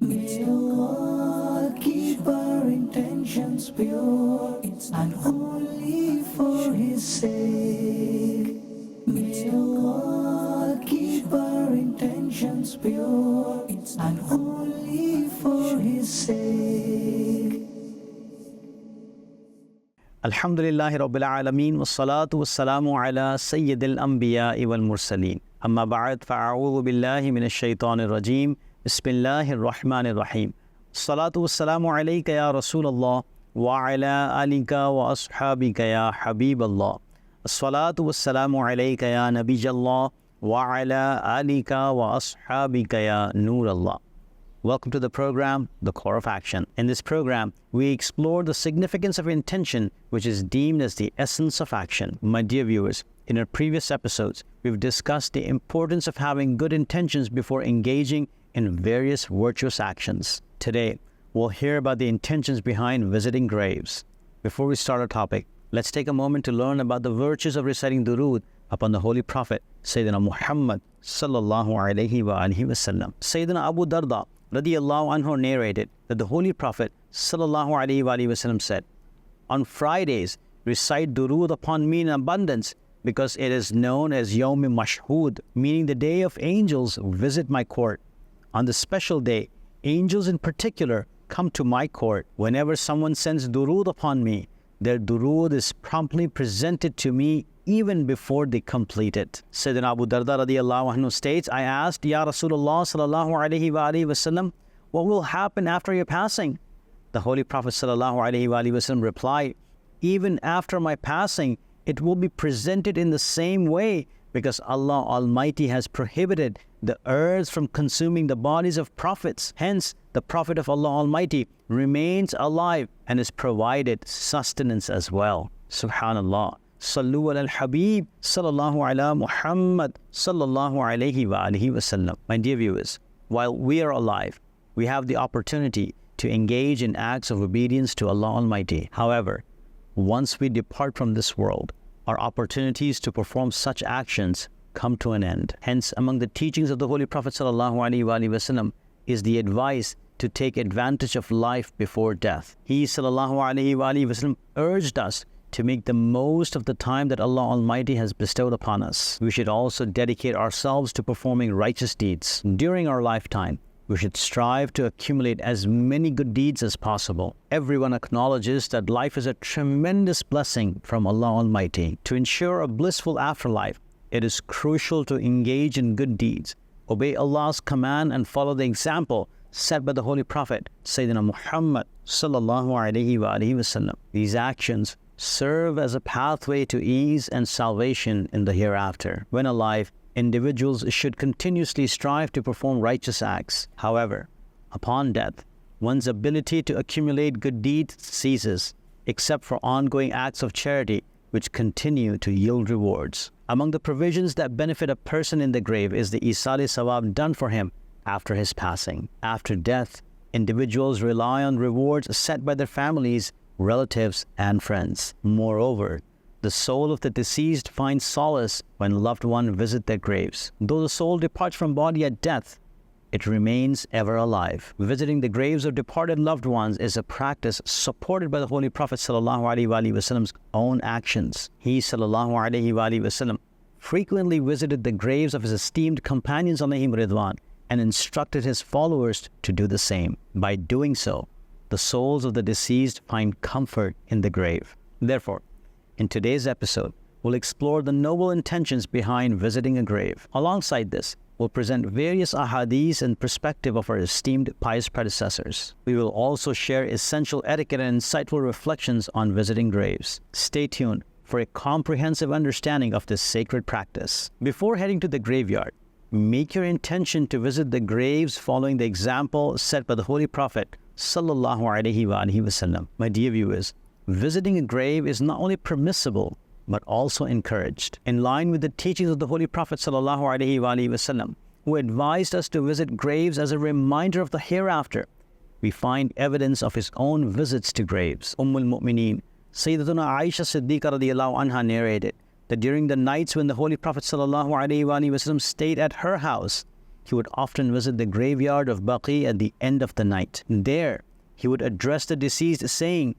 May Allah keep our intentions pure and only for His sake. May Allah keep our intentions pure and only for His sake. Alhamdulillahi Rabbil Alameen wassalatu wassalamu ala Sayyidil Anbiya'i wal Mursaleen. Amma ba'd fa'a'udhu billahi minash shaitanir rajim. Bismillahir Rahmanir Rahim. Salatu wassalamu alayka ya Rasulallah wa ala alika wa ashabika ya Habiballah. Salatu wassalamu alayka ya Nabijallah wa ala alika wa ashabika ya Nurallah. Welcome to the program, The Core of Action. In this program, we explore the significance of intention, which is deemed as the essence of action. My dear viewers, in our previous episodes, we've discussed the importance of having good intentions before engaging in various virtuous actions. Today, we'll hear about the intentions behind visiting graves. Before we start our topic, let's take a moment to learn about the virtues of reciting durood upon the Holy Prophet, Sayyidina Muhammad sallallahu alayhi wa alihi wasallam. Sayyidina Abu Darda radiyallahu anhu narrated that the Holy Prophet sallallahu alayhi wa alihi wasallam said, "On Fridays, recite durood upon me in abundance, because it is known as Yawm Mashhud, meaning the day of angels visit my court. On this special day, angels in particular come to my court. Whenever someone sends durood upon me, their durood is promptly presented to me even before they complete it." Sayyidina Abu Darda radiyallahu anhu states, "I asked, Ya Rasulullah sallallahu alayhi wa alihi wasallam, what will happen after your passing?" The Holy Prophet sallallahu alayhi wa alihi wasallam replied, "Even after my passing, it will be presented in the same way, because Allah Almighty has prohibited the earth from consuming the bodies of prophets. Hence, the Prophet of Allah Almighty remains alive and is provided sustenance as well." Subhanallah. Sallu ala al-Habib sallallahu ala Muhammad sallallahu alayhi wa alihi wasallam. My dear viewers, while we are alive, we have the opportunity to engage in acts of obedience to Allah Almighty. However, once we depart from this world, our opportunities to perform such actions come to an end. Hence, among the teachings of the Holy Prophet sallallahu alayhi wa alihi wasallam is the advice to take advantage of life before death. He sallallahu alayhi wa alihi wasallam urged us to make the most of the time that Allah Almighty has bestowed upon us. We should also dedicate ourselves to performing righteous deeds. During our lifetime, we should strive to accumulate as many good deeds as possible. Everyone acknowledges that life is a tremendous blessing from Allah Almighty. To ensure a blissful afterlife, it is crucial to engage in good deeds, obey Allah's command, and follow the example set by the Holy Prophet, Sayyidina Muhammad sallallahu alayhi wa alihi wasallam. These actions serve as a pathway to ease and salvation in the hereafter. When alive, individuals should continuously strive to perform righteous acts. However, upon death, one's ability to accumulate good deeds ceases, except for ongoing acts of charity which continue to yield rewards. Among the provisions that benefit a person in the grave is the Isali Sawab done for him after his passing. After death, individuals rely on rewards set by their families, relatives, and friends. Moreover, the soul of the deceased finds solace when loved ones visit their graves. Though the soul departs from body at death, it remains ever alive. Visiting the graves of departed loved ones is a practice supported by the Holy Prophet sallallahu alaihi wasallam's own actions. He sallallahu alaihi wasallam frequently visited the graves of his esteemed companions alayhim ridwan and instructed his followers to do the same. By doing so, the souls of the deceased find comfort in the grave. Therefore, in today's episode, we'll explore the noble intentions behind visiting a grave. Alongside this, we'll present various ahadith and perspective of our esteemed pious predecessors. We will also share essential etiquette and insightful reflections on visiting graves. Stay tuned for a comprehensive understanding of this sacred practice. Before heading to the graveyard, make your intention to visit the graves following the example set by the Holy Prophet sallallahu alaihi wa alihi wasallam. My dear viewers, visiting a grave is not only permissible but also encouraged. In line with the teachings of the Holy Prophet sallallahu alaihi wa alihi wasallam, who advised us to visit graves as a reminder of the hereafter, we find evidence of his own visits to graves. Mu'mineen Sayyidatuna Aisha Siddiqa radiyallahu anha narrated that during the nights when the Holy Prophet sallallahu alaihi wasallam stayed at her house, he would often visit the graveyard of Baqi at the end of the night. There, he would address the deceased saying,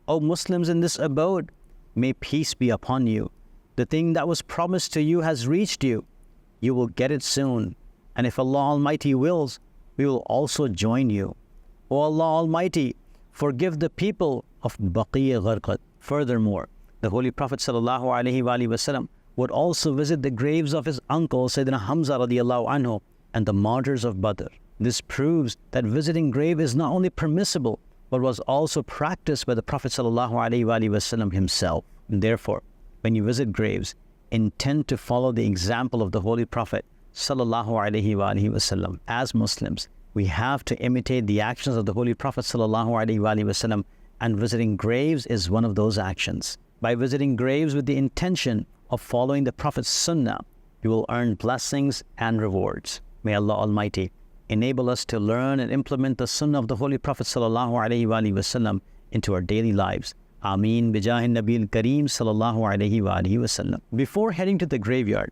"O Muslims in this abode, may peace be upon you. The thing that was promised to you has reached you. You will get it soon. And if Allah Almighty wills, we will also join you. O Allah Almighty, forgive the people of Baqi Gharqad." Furthermore, the Holy Prophet ﷺ would also visit the graves of his uncle Sayyidina Hamza radiallahu anhu and the martyrs of Badr. This proves that visiting grave is not only permissible, but was also practiced by the Prophet ﷺ himself. Therefore, when you visit graves, intend to follow the example of the Holy Prophet ﷺ. As Muslims, we have to imitate the actions of the Holy Prophet ﷺ, and visiting graves is one of those actions. By visiting graves with the intention of following the Prophet's Sunnah, you will earn blessings and rewards. May Allah Almighty enable us to learn and implement the Sunnah of the Holy Prophet ﷺ into our daily lives. Ameen bijahin Nabil Kareem ﷺ. Before heading to the graveyard,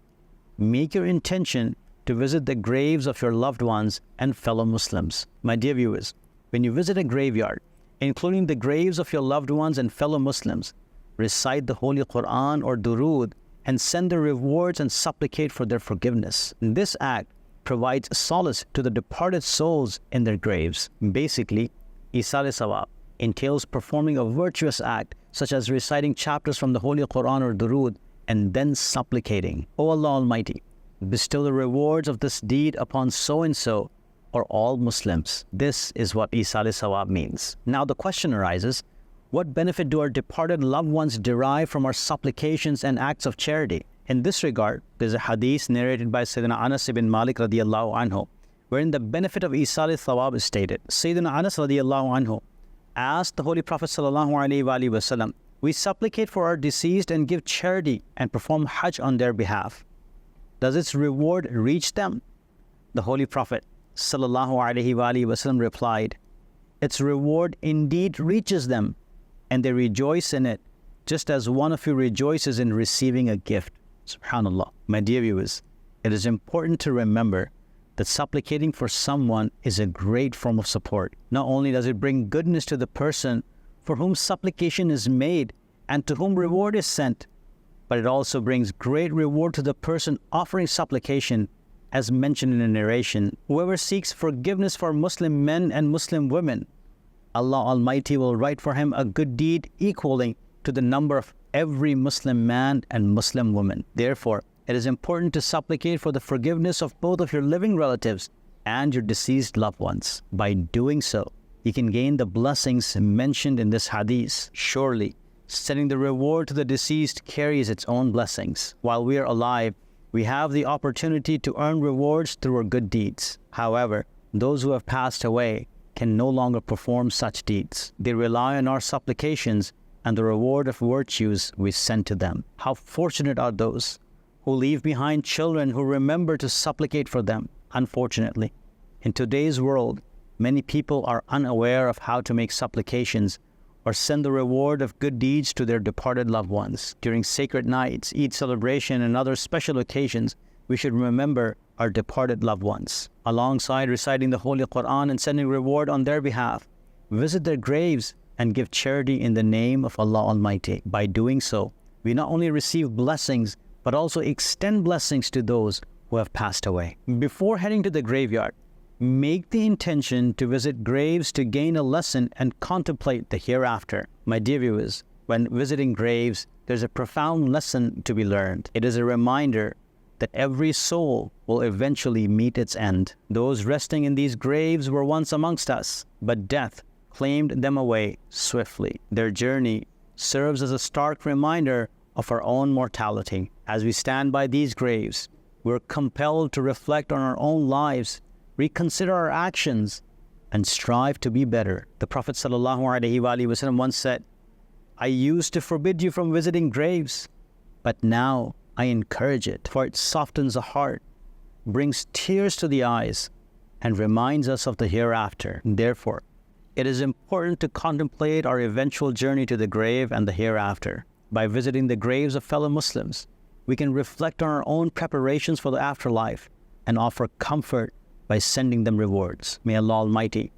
make your intention to visit the graves of your loved ones and fellow Muslims. My dear viewers, when you visit a graveyard, including the graves of your loved ones and fellow Muslims, recite the Holy Quran or Durood and send their rewards and supplicate for their forgiveness. This act provides solace to the departed souls in their graves. Basically, Isal Sawab entails performing a virtuous act such as reciting chapters from the Holy Quran or Durood and then supplicating, "O Allah Almighty, bestow the rewards of this deed upon so-and-so or all Muslims." This is what Isal Sawab means. Now the question arises, what benefit do our departed loved ones derive from our supplications and acts of charity? In this regard, there is a hadith narrated by Sayyidina Anas ibn Malik radiallahu anhu, wherein the benefit of Isal Thawab is stated. Sayyidina Anas radiallahu anhu asked the Holy Prophet ﷺ, "We supplicate for our deceased and give charity and perform Hajj on their behalf. Does its reward reach them?" The Holy Prophet ﷺ replied, "Its reward indeed reaches them, and they rejoice in it, just as one of you rejoices in receiving a gift." Subhanallah. My dear viewers, it is important to remember that supplicating for someone is a great form of support. Not only does it bring goodness to the person for whom supplication is made and to whom reward is sent, but it also brings great reward to the person offering supplication. As mentioned in the narration, whoever seeks forgiveness for Muslim men and Muslim women, Allah Almighty will write for him a good deed equaling to the number of every Muslim man and Muslim woman. Therefore, it is important to supplicate for the forgiveness of both of your living relatives and your deceased loved ones. By doing so, you can gain the blessings mentioned in this hadith. Surely, sending the reward to the deceased carries its own blessings. While we are alive, we have the opportunity to earn rewards through our good deeds. However, those who have passed away can no longer perform such deeds. They rely on our supplications and the reward of virtues we send to them. How fortunate are those who leave behind children who remember to supplicate for them. Unfortunately, in today's world, many people are unaware of how to make supplications or send the reward of good deeds to their departed loved ones. During sacred nights, Eid celebration, and other special occasions, we should remember our departed loved ones. Alongside reciting the Holy Quran and sending reward on their behalf, visit their graves and give charity in the name of Allah Almighty. By doing so, we not only receive blessings, but also extend blessings to those who have passed away. Before heading to the graveyard, make the intention to visit graves to gain a lesson and contemplate the hereafter. My dear viewers, when visiting graves, there's a profound lesson to be learned. It is a reminder that every soul will eventually meet its end. Those resting in these graves were once amongst us, but death claimed them away swiftly. Their journey serves as a stark reminder of our own mortality. As we stand by these graves, we're compelled to reflect on our own lives, reconsider our actions, and strive to be better. The Prophet ﷺ once said, "I used to forbid you from visiting graves, but now I encourage it, for it softens the heart, brings tears to the eyes, and reminds us of the hereafter." Therefore, it is important to contemplate our eventual journey to the grave and the hereafter. By visiting the graves of fellow Muslims, we can reflect on our own preparations for the afterlife and offer comfort by sending them rewards. May Allah Almighty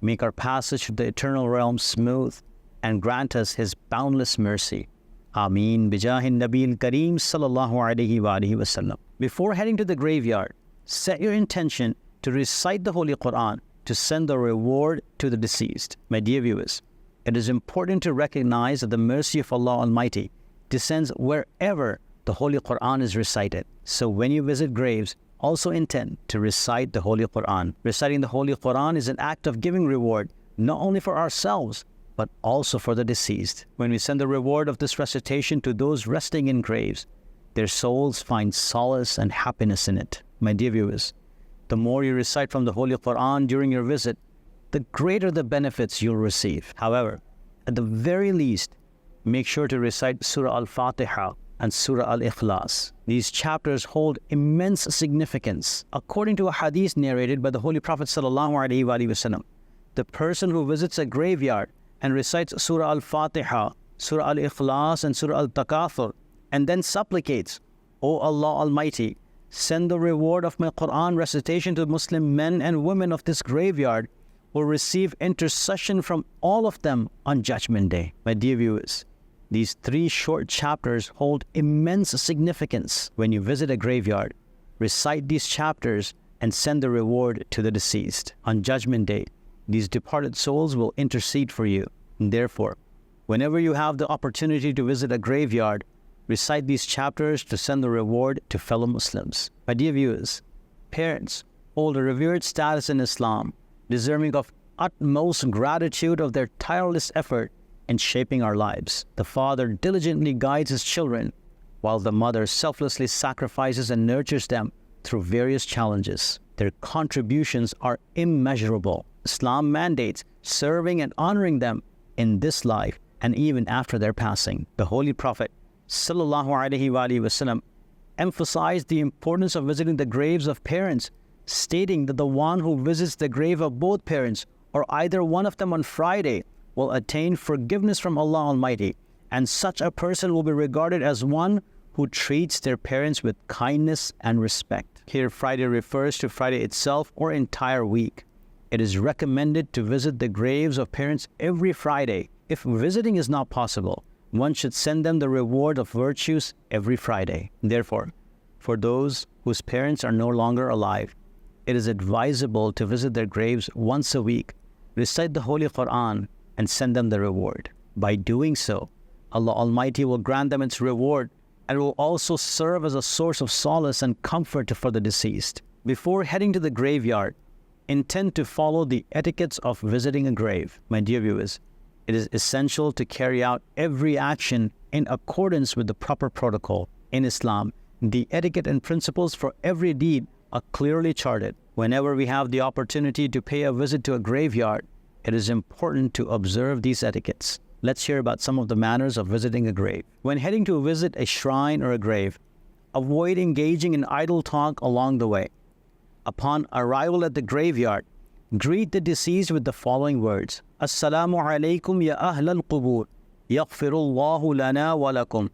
make our passage to the eternal realm smooth and grant us His boundless mercy. Ameen. Bijahin Nabil Kareem sallallahu alayhi wa alihi wasallam. Before heading to the graveyard, set your intention to recite the Holy Quran to send the reward to the deceased. My dear viewers, it is important to recognize that the mercy of Allah Almighty descends wherever the Holy Quran is recited. So when you visit graves, also intend to recite the Holy Quran. Reciting the Holy Quran is an act of giving reward, not only for ourselves, but also for the deceased. When we send the reward of this recitation to those resting in graves, their souls find solace and happiness in it. My dear viewers, the more you recite from the Holy Quran during your visit, the greater the benefits you'll receive. However, at the very least, make sure to recite Surah Al-Fatiha and Surah Al-Ikhlas. These chapters hold immense significance. According to a hadith narrated by the Holy Prophet ﷺ, the person who visits a graveyard and recites Surah Al-Fatiha, Surah Al-Ikhlas, and Surah Al-Takathur, and then supplicates, O Allah Almighty, send the reward of my Quran recitation to Muslim men and women of this graveyard, will receive intercession from all of them on Judgment Day. My dear viewers, these 3 short chapters hold immense significance. When you visit a graveyard, recite these chapters and send the reward to the deceased. On Judgment Day, these departed souls will intercede for you. And therefore, whenever you have the opportunity to visit a graveyard, recite these chapters to send the reward to fellow Muslims. My dear viewers, parents hold a revered status in Islam, deserving of utmost gratitude of their tireless effort in shaping our lives. The father diligently guides his children, while the mother selflessly sacrifices and nurtures them through various challenges. Their contributions are immeasurable. Islam mandates serving and honoring them in this life and even after their passing. The Holy Prophet ﷺ emphasized the importance of visiting the graves of parents, stating that the one who visits the grave of both parents or either one of them on Friday will attain forgiveness from Allah Almighty, and such a person will be regarded as one who treats their parents with kindness and respect. Here, Friday refers to Friday itself or entire week. It is recommended to visit the graves of parents every Friday. If visiting is not possible, one should send them the reward of virtues every Friday. Therefore, for those whose parents are no longer alive, it is advisable to visit their graves once a week, recite the Holy Quran, and send them the reward. By doing so, Allah Almighty will grant them its reward and will also serve as a source of solace and comfort for the deceased. Before heading to the graveyard, intend to follow the etiquettes of visiting a grave. My dear viewers, it is essential to carry out every action in accordance with the proper protocol. In Islam, the etiquette and principles for every deed are clearly charted. Whenever we have the opportunity to pay a visit to a graveyard, it is important to observe these etiquettes. Let's hear about some of the manners of visiting a grave. When heading to visit a shrine or a grave, avoid engaging in idle talk along the way. Upon arrival at the graveyard, greet the deceased with the following words: Assalamu alaikum ya ahl al-qubur, yaghfirullahu lana wa lakum,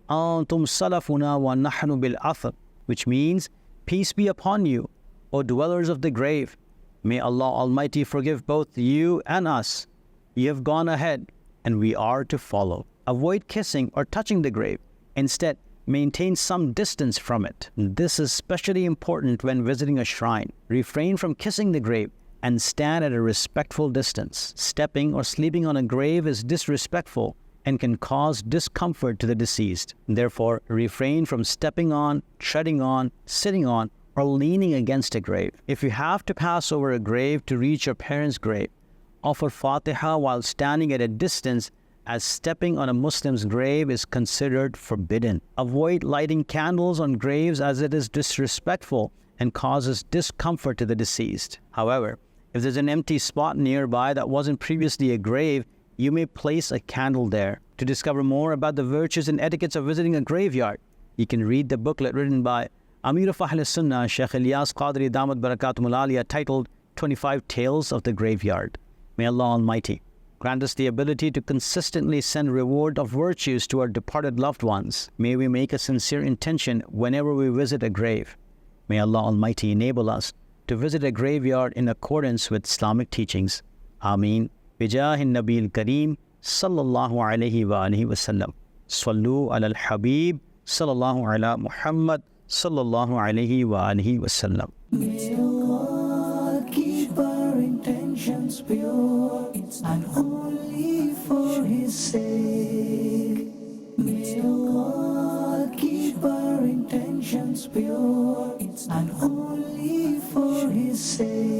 antum salafuna wa nahnu bil athar, which means, peace be upon you, O dwellers of the grave. May Allah Almighty forgive both you and us. You have gone ahead, and we are to follow. Avoid kissing or touching the grave. Instead, maintain some distance from it. This is especially important when visiting a shrine. Refrain from kissing the grave and stand at a respectful distance. Stepping or sleeping on a grave is disrespectful and can cause discomfort to the deceased. Therefore, refrain from stepping on, treading on, sitting on, or leaning against a grave. If you have to pass over a grave to reach your parents' grave, offer Fatiha while standing at a distance, as stepping on a Muslim's grave is considered forbidden. Avoid lighting candles on graves as it is disrespectful and causes discomfort to the deceased. However, if there's an empty spot nearby that wasn't previously a grave, you may place a candle there. To discover more about the virtues and etiquettes of visiting a graveyard, you can read the booklet written by Amir of Ahl Sunnah, Shaykh Ilyas Qadri Damat Barakatum Al-Aliyah, titled 25 Tales of the Graveyard. May Allah Almighty grant us the ability to consistently send reward of virtues to our departed loved ones. May we make a sincere intention whenever we visit a grave. May Allah Almighty enable us to visit a graveyard in accordance with Islamic teachings. Ameen. Bijahin Nabil Kareem sallallahu alayhi wa alihi wa sallam. Sallu ala al-Habib sallallahu ala Muhammad sallallahu alayhi wa alihi wa sallam. May Allah keep our intentions pure and only for His sake. May Allah keep our intentions pure and only for His sake.